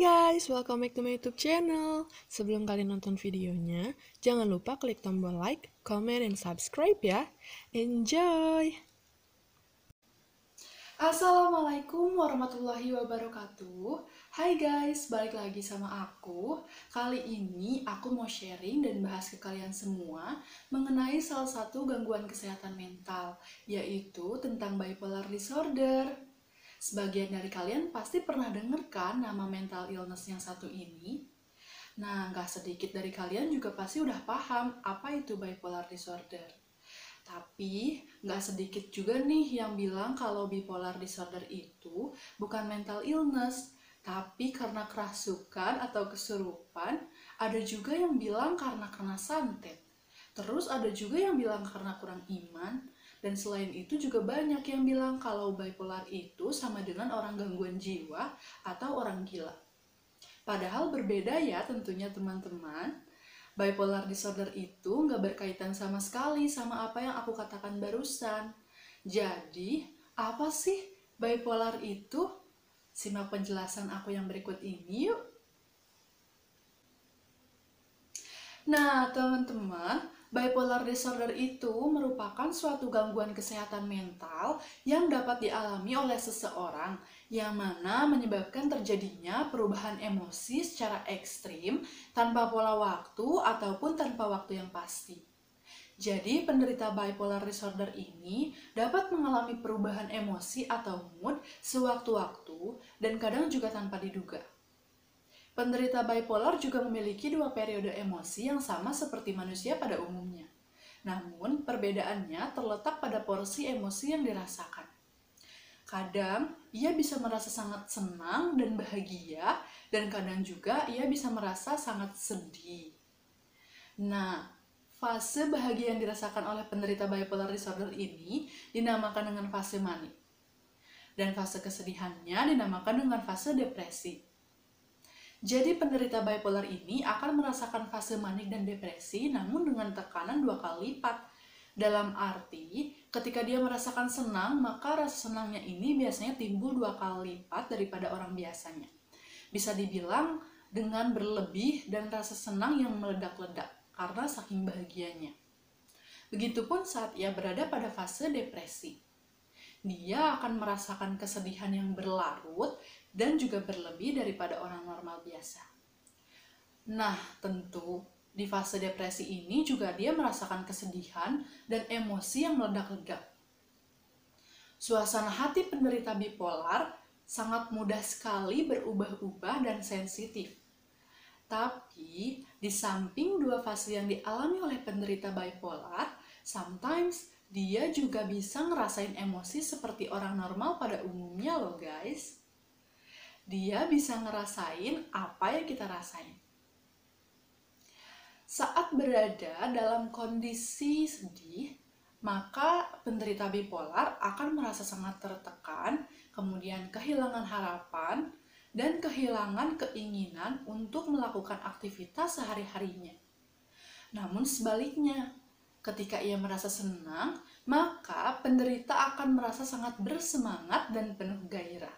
Guys, welcome back to my YouTube channel. Sebelum kalian nonton videonya, jangan lupa klik tombol like, comment, dan subscribe ya. Enjoy! Assalamualaikum warahmatullahi wabarakatuh. Hai guys, balik lagi sama aku. Kali ini aku mau sharing dan bahas ke kalian semua mengenai salah satu gangguan kesehatan mental, yaitu tentang bipolar disorder. Sebagian dari kalian pasti pernah dengar kan nama mental illness yang satu ini? Nah, nggak sedikit dari kalian juga pasti udah paham apa itu bipolar disorder. Tapi, nggak sedikit juga nih yang bilang kalau bipolar disorder itu bukan mental illness, tapi karena kerasukan atau kesurupan. Ada juga yang bilang karena kena santet. Terus ada juga yang bilang karena kurang iman. Dan selain itu juga banyak yang bilang kalau bipolar itu sama dengan orang gangguan jiwa atau orang gila. Padahal berbeda ya tentunya teman-teman. Bipolar disorder itu nggak berkaitan sama sekali sama apa yang aku katakan barusan. Jadi, apa sih bipolar itu? Simak penjelasan aku yang berikut ini yuk. Nah, teman-teman, bipolar disorder itu merupakan suatu gangguan kesehatan mental yang dapat dialami oleh seseorang yang mana menyebabkan terjadinya perubahan emosi secara ekstrim tanpa pola waktu ataupun tanpa waktu yang pasti. Jadi, penderita bipolar disorder ini dapat mengalami perubahan emosi atau mood sewaktu-waktu dan kadang juga tanpa diduga. Penderita bipolar juga memiliki dua periode emosi yang sama seperti manusia pada umumnya. Namun, perbedaannya terletak pada porsi emosi yang dirasakan. Kadang, ia bisa merasa sangat senang dan bahagia, dan kadang juga ia bisa merasa sangat sedih. Nah, fase bahagia yang dirasakan oleh penderita bipolar disorder ini dinamakan dengan fase manik. Dan fase kesedihannya dinamakan dengan fase depresi. Jadi penderita bipolar ini akan merasakan fase manik dan depresi namun dengan tekanan 2 kali lipat. Dalam arti, ketika dia merasakan senang, maka rasa senangnya ini biasanya timbul 2 kali lipat daripada orang biasanya. Bisa dibilang dengan berlebih dan rasa senang yang meledak-ledak karena saking bahagianya. Begitupun saat ia berada pada fase depresi. Dia akan merasakan kesedihan yang berlarut dan juga berlebih daripada orang normal biasa. Nah, tentu di fase depresi ini juga dia merasakan kesedihan dan emosi yang meledak-ledak. Suasana hati penderita bipolar sangat mudah sekali berubah-ubah dan sensitif. Tapi, di samping dua fase yang dialami oleh penderita bipolar, sometimes dia juga bisa ngerasain emosi seperti orang normal pada umumnya loh guys. Dia bisa ngerasain apa yang kita rasain. Saat berada dalam kondisi sedih, maka penderita bipolar akan merasa sangat tertekan, kemudian kehilangan harapan, dan kehilangan keinginan untuk melakukan aktivitas sehari-harinya. Namun sebaliknya, ketika ia merasa senang, maka penderita akan merasa sangat bersemangat dan penuh gairah.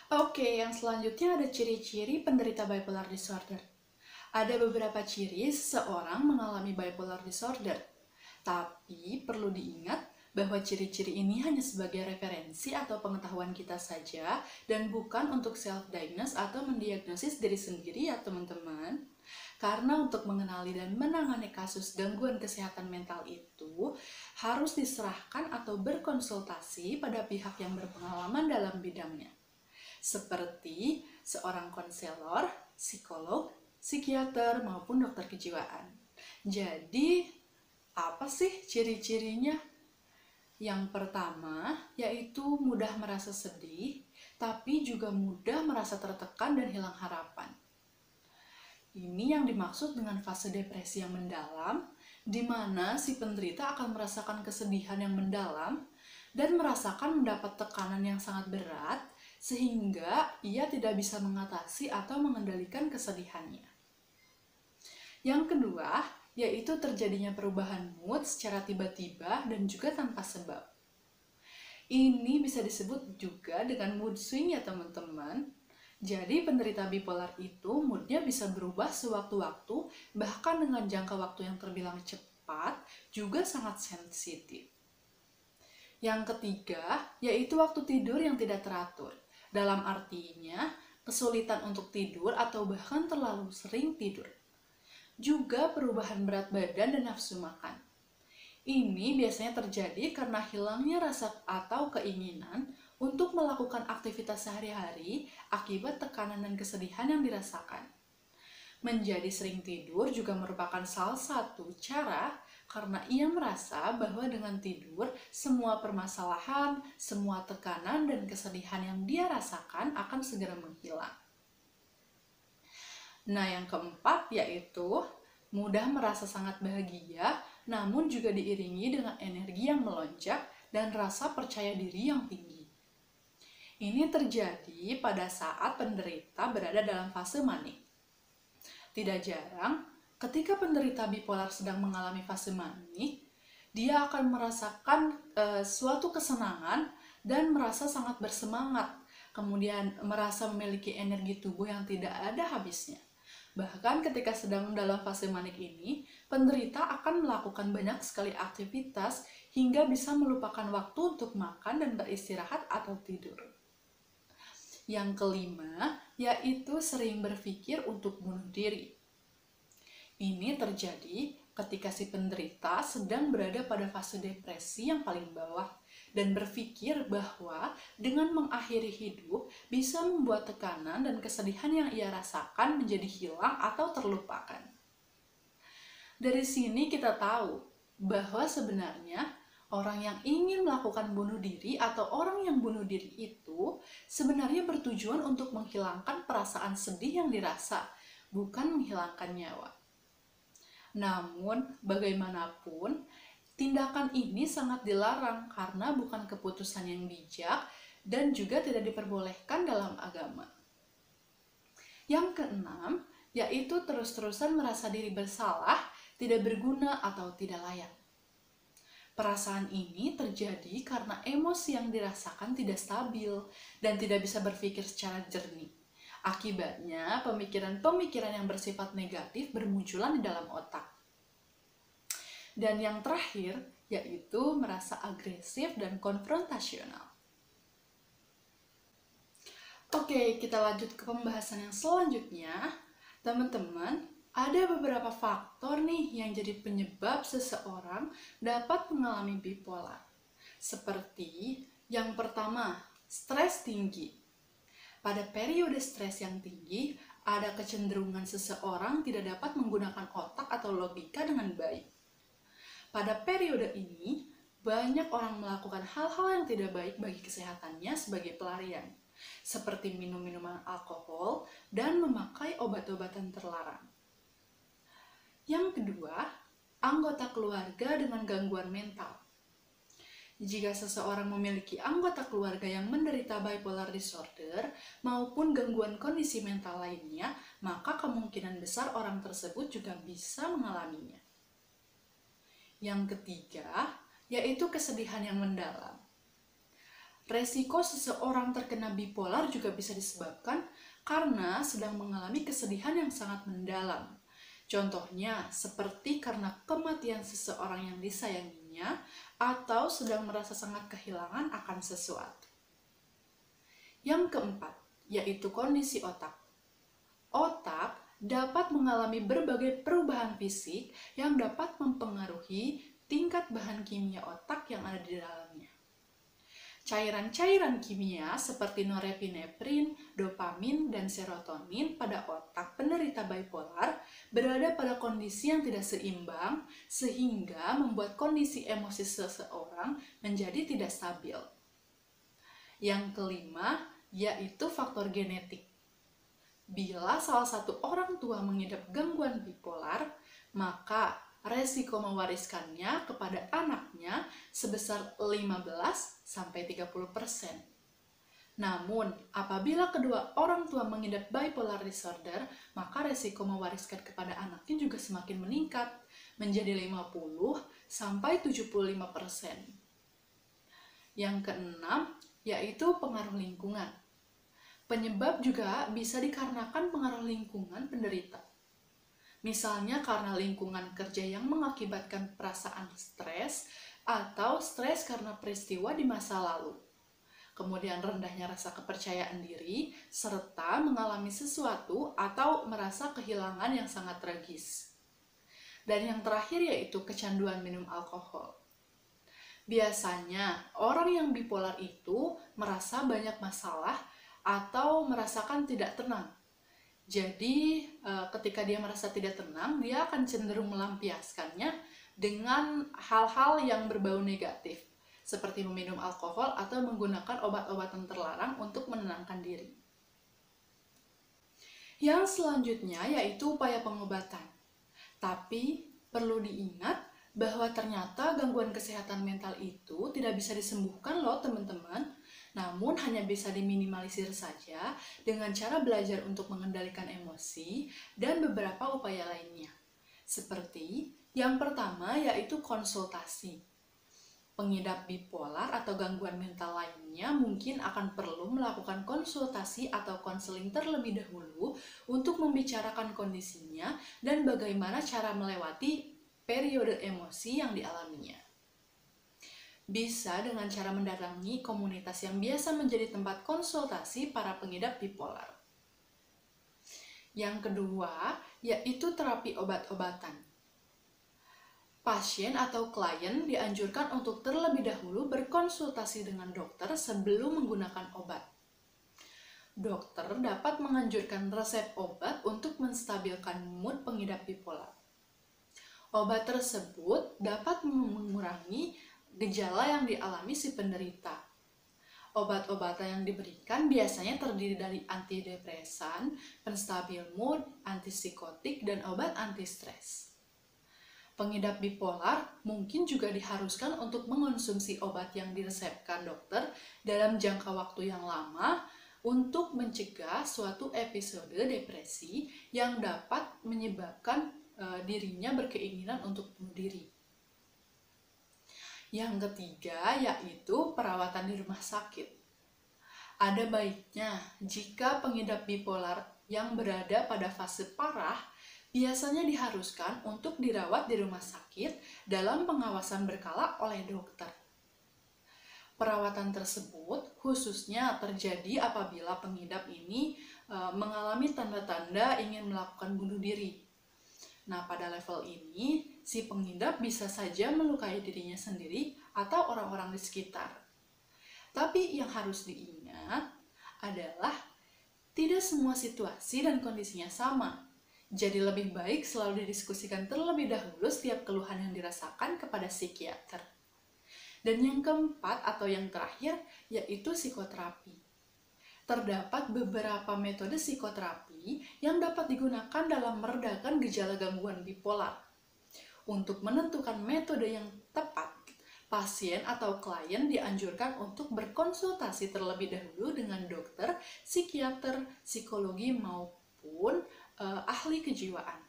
Oke, yang selanjutnya ada ciri-ciri penderita bipolar disorder. Ada beberapa ciri seseorang mengalami bipolar disorder. Tapi perlu diingat bahwa ciri-ciri ini hanya sebagai referensi atau pengetahuan kita saja dan bukan untuk self-diagnose atau mendiagnosis diri sendiri ya teman-teman. Karena untuk mengenali dan menangani kasus gangguan kesehatan mental itu harus diserahkan atau berkonsultasi pada pihak yang berpengalaman dalam bidangnya. Seperti seorang konselor, psikolog, psikiater, maupun dokter kejiwaan. Jadi, apa sih ciri-cirinya? Yang pertama, yaitu mudah merasa sedih, tapi juga mudah merasa tertekan dan hilang harapan. Ini yang dimaksud dengan fase depresi yang mendalam, di mana si penderita akan merasakan kesedihan yang mendalam dan merasakan mendapat tekanan yang sangat berat, sehingga ia tidak bisa mengatasi atau mengendalikan kesedihannya. Yang kedua, yaitu terjadinya perubahan mood secara tiba-tiba dan juga tanpa sebab. Ini bisa disebut juga dengan mood swing ya teman-teman. Jadi penderita bipolar itu moodnya bisa berubah sewaktu-waktu, bahkan dengan jangka waktu yang terbilang cepat, juga sangat sensitif. Yang ketiga, yaitu waktu tidur yang tidak teratur. Dalam artinya, kesulitan untuk tidur atau bahkan terlalu sering tidur. Juga perubahan berat badan dan nafsu makan. Ini biasanya terjadi karena hilangnya rasa atau keinginan untuk melakukan aktivitas sehari-hari akibat tekanan dan kesedihan yang dirasakan. Menjadi sering tidur juga merupakan salah satu cara karena ia merasa bahwa dengan tidur, semua permasalahan, semua tekanan dan kesedihan yang dia rasakan akan segera menghilang. Nah, yang keempat yaitu mudah merasa sangat bahagia, namun juga diiringi dengan energi yang melonjak dan rasa percaya diri yang tinggi. Ini terjadi pada saat penderita berada dalam fase manik. Tidak jarang, ketika penderita bipolar sedang mengalami fase manik, dia akan merasakan suatu kesenangan dan merasa sangat bersemangat, kemudian merasa memiliki energi tubuh yang tidak ada habisnya. Bahkan ketika sedang dalam fase manik ini, penderita akan melakukan banyak sekali aktivitas hingga bisa melupakan waktu untuk makan dan beristirahat atau tidur. Yang kelima, yaitu sering berpikir untuk bunuh diri. Ini terjadi ketika si penderita sedang berada pada fase depresi yang paling bawah dan berpikir bahwa dengan mengakhiri hidup bisa membuat tekanan dan kesedihan yang ia rasakan menjadi hilang atau terlupakan. Dari sini kita tahu bahwa sebenarnya orang yang ingin melakukan bunuh diri atau orang yang bunuh diri itu sebenarnya bertujuan untuk menghilangkan perasaan sedih yang dirasa, bukan menghilangkan nyawa. Namun, bagaimanapun, tindakan ini sangat dilarang karena bukan keputusan yang bijak dan juga tidak diperbolehkan dalam agama. Yang keenam, yaitu terus-terusan merasa diri bersalah, tidak berguna atau tidak layak. Perasaan ini terjadi karena emosi yang dirasakan tidak stabil dan tidak bisa berpikir secara jernih. Akibatnya, pemikiran-pemikiran yang bersifat negatif bermunculan di dalam otak. Dan yang terakhir, yaitu merasa agresif dan konfrontasional. Oke, kita lanjut ke pembahasan yang selanjutnya. Teman-teman, ada beberapa faktor nih yang jadi penyebab seseorang dapat mengalami bipolar. Seperti yang pertama, stres tinggi. Pada periode stres yang tinggi, ada kecenderungan seseorang tidak dapat menggunakan otak atau logika dengan baik. Pada periode ini, banyak orang melakukan hal-hal yang tidak baik bagi kesehatannya sebagai pelarian, seperti minum minuman alkohol dan memakai obat-obatan terlarang. Yang kedua, anggota keluarga dengan gangguan mental. Jika seseorang memiliki anggota keluarga yang menderita bipolar disorder maupun gangguan kondisi mental lainnya, maka kemungkinan besar orang tersebut juga bisa mengalaminya. Yang ketiga, yaitu kesedihan yang mendalam. Resiko seseorang terkena bipolar juga bisa disebabkan karena sedang mengalami kesedihan yang sangat mendalam. Contohnya, seperti karena kematian seseorang yang disayanginya atau sedang merasa sangat kehilangan akan sesuatu. Yang keempat, yaitu kondisi otak. Otak dapat mengalami berbagai perubahan fisik yang dapat mempengaruhi tingkat bahan kimia otak yang ada di dalamnya. Cairan-cairan kimia seperti norepinefrin, dopamin, dan serotonin pada otak penderita bipolar berada pada kondisi yang tidak seimbang sehingga membuat kondisi emosi seseorang menjadi tidak stabil. Yang kelima, yaitu faktor genetik. Bila salah satu orang tua mengidap gangguan bipolar, maka resiko mewariskannya kepada anaknya sebesar 15-30%. Namun, apabila kedua orang tua mengidap bipolar disorder, maka resiko mewariskan kepada anaknya juga semakin meningkat, menjadi 50-75%. Yang keenam, yaitu pengaruh lingkungan. Penyebab juga bisa dikarenakan pengaruh lingkungan penderita. Misalnya karena lingkungan kerja yang mengakibatkan perasaan stres atau stres karena peristiwa di masa lalu. Kemudian rendahnya rasa kepercayaan diri, serta mengalami sesuatu atau merasa kehilangan yang sangat tragis. Dan yang terakhir yaitu kecanduan minum alkohol. Biasanya, orang yang bipolar itu merasa banyak masalah atau merasakan tidak tenang. Jadi, ketika dia merasa tidak tenang, dia akan cenderung melampiaskannya dengan hal-hal yang berbau negatif, seperti meminum alkohol atau menggunakan obat-obatan terlarang untuk menenangkan diri. Yang selanjutnya yaitu upaya pengobatan. Tapi, perlu diingat bahwa ternyata gangguan kesehatan mental itu tidak bisa disembuhkan loh teman-teman, namun hanya bisa diminimalisir saja dengan cara belajar untuk mengendalikan emosi dan beberapa upaya lainnya. Seperti yang pertama yaitu konsultasi. Pengidap bipolar atau gangguan mental lainnya mungkin akan perlu melakukan konsultasi atau konseling terlebih dahulu untuk membicarakan kondisinya dan bagaimana cara melewati periode emosi yang dialaminya. Bisa dengan cara mendatangi komunitas yang biasa menjadi tempat konsultasi para pengidap bipolar. Yang kedua, yaitu terapi obat-obatan. Pasien atau klien dianjurkan untuk terlebih dahulu berkonsultasi dengan dokter sebelum menggunakan obat. Dokter dapat menganjurkan resep obat untuk menstabilkan mood pengidap bipolar. Obat tersebut dapat mengurangi gejala yang dialami si penderita. Obat-obatan yang diberikan biasanya terdiri dari antidepresan, penstabil mood, antipsikotik, dan obat anti-stres. Pengidap bipolar mungkin juga diharuskan untuk mengonsumsi obat yang diresepkan dokter dalam jangka waktu yang lama untuk mencegah suatu episode depresi yang dapat menyebabkan dirinya berkeinginan untuk bunuh diri. Yang ketiga yaitu perawatan di rumah sakit. Ada baiknya jika pengidap bipolar yang berada pada fase parah biasanya diharuskan untuk dirawat di rumah sakit dalam pengawasan berkala oleh dokter. Perawatan tersebut khususnya terjadi apabila pengidap ini mengalami tanda-tanda ingin melakukan bunuh diri. Nah, pada level ini, si pengidap bisa saja melukai dirinya sendiri atau orang-orang di sekitar. Tapi yang harus diingat adalah tidak semua situasi dan kondisinya sama. Jadi lebih baik selalu didiskusikan terlebih dahulu setiap keluhan yang dirasakan kepada psikiater. Dan yang keempat atau yang terakhir yaitu psikoterapi. Terdapat beberapa metode psikoterapi yang dapat digunakan dalam meredakan gejala gangguan bipolar. Untuk menentukan metode yang tepat, pasien atau klien dianjurkan untuk berkonsultasi terlebih dahulu dengan dokter, psikiater, psikologi maupun ahli kejiwaan.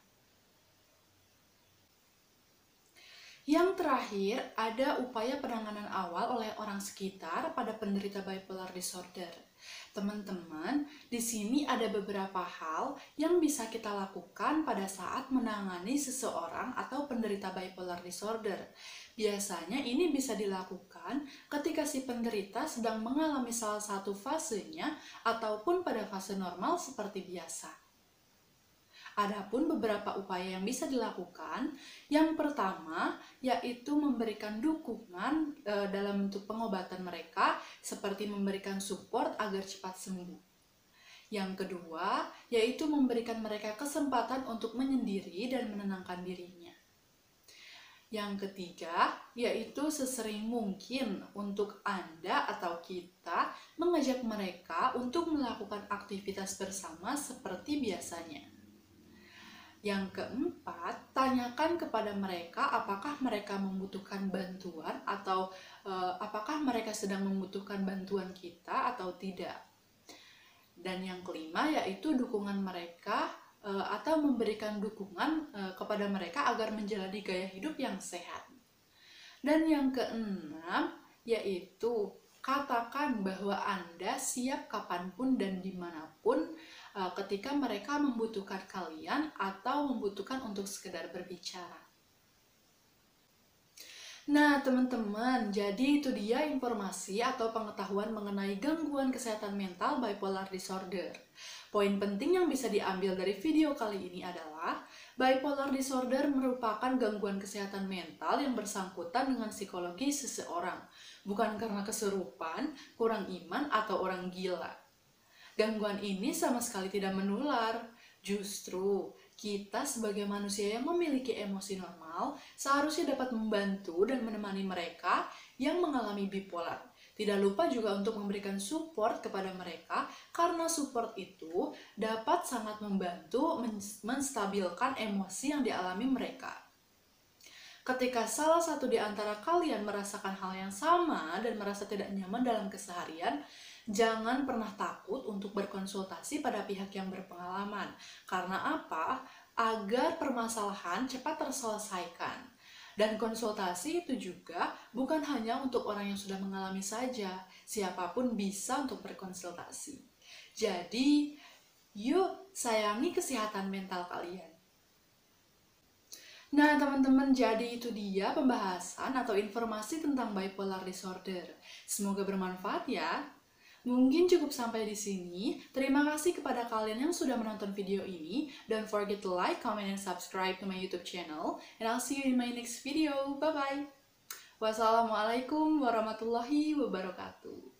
Yang terakhir, ada upaya penanganan awal oleh orang sekitar pada penderita bipolar disorder. Teman-teman, di sini ada beberapa hal yang bisa kita lakukan pada saat menangani seseorang atau penderita bipolar disorder. Biasanya ini bisa dilakukan ketika si penderita sedang mengalami salah satu fasenya ataupun pada fase normal seperti biasa. Adapun beberapa upaya yang bisa dilakukan, yang pertama yaitu memberikan dukungan dalam bentuk pengobatan mereka, seperti memberikan support agar cepat sembuh. Yang kedua yaitu memberikan mereka kesempatan untuk menyendiri dan menenangkan dirinya. Yang ketiga yaitu sesering mungkin untuk Anda atau kita mengajak mereka untuk melakukan aktivitas bersama seperti biasanya. Yang keempat, tanyakan kepada mereka apakah mereka membutuhkan bantuan atau apakah mereka sedang membutuhkan bantuan kita atau tidak. Dan yang kelima yaitu dukungan mereka atau memberikan dukungan kepada mereka agar menjalani gaya hidup yang sehat. Dan yang keenam yaitu katakan bahwa Anda siap kapanpun dan dimanapun ketika mereka membutuhkan kalian atau membutuhkan untuk sekedar berbicara. Nah, teman-teman, jadi itu dia informasi atau pengetahuan mengenai gangguan kesehatan mental bipolar disorder. Poin penting yang bisa diambil dari video kali ini adalah bipolar disorder merupakan gangguan kesehatan mental yang bersangkutan dengan psikologi seseorang, bukan karena kesurupan, kurang iman, atau orang gila. Gangguan ini sama sekali tidak menular. Justru, kita sebagai manusia yang memiliki emosi normal seharusnya dapat membantu dan menemani mereka yang mengalami bipolar. Tidak lupa juga untuk memberikan support kepada mereka karena support itu dapat sangat membantu menstabilkan emosi yang dialami mereka. Ketika salah satu di antara kalian merasakan hal yang sama dan merasa tidak nyaman dalam keseharian, jangan pernah takut untuk berkonsultasi pada pihak yang berpengalaman. Karena apa? Agar permasalahan cepat terselesaikan. Dan konsultasi itu juga bukan hanya untuk orang yang sudah mengalami saja. Siapapun bisa untuk berkonsultasi. Jadi, yuk sayangi kesehatan mental kalian. Nah, teman-teman, jadi itu dia pembahasan atau informasi tentang bipolar disorder. Semoga bermanfaat ya. Mungkin cukup sampai di sini. Terima kasih kepada kalian yang sudah menonton video ini. Don't forget to like, comment, and subscribe to my YouTube channel. And I'll see you in my next video. Bye-bye. Wassalamualaikum warahmatullahi wabarakatuh.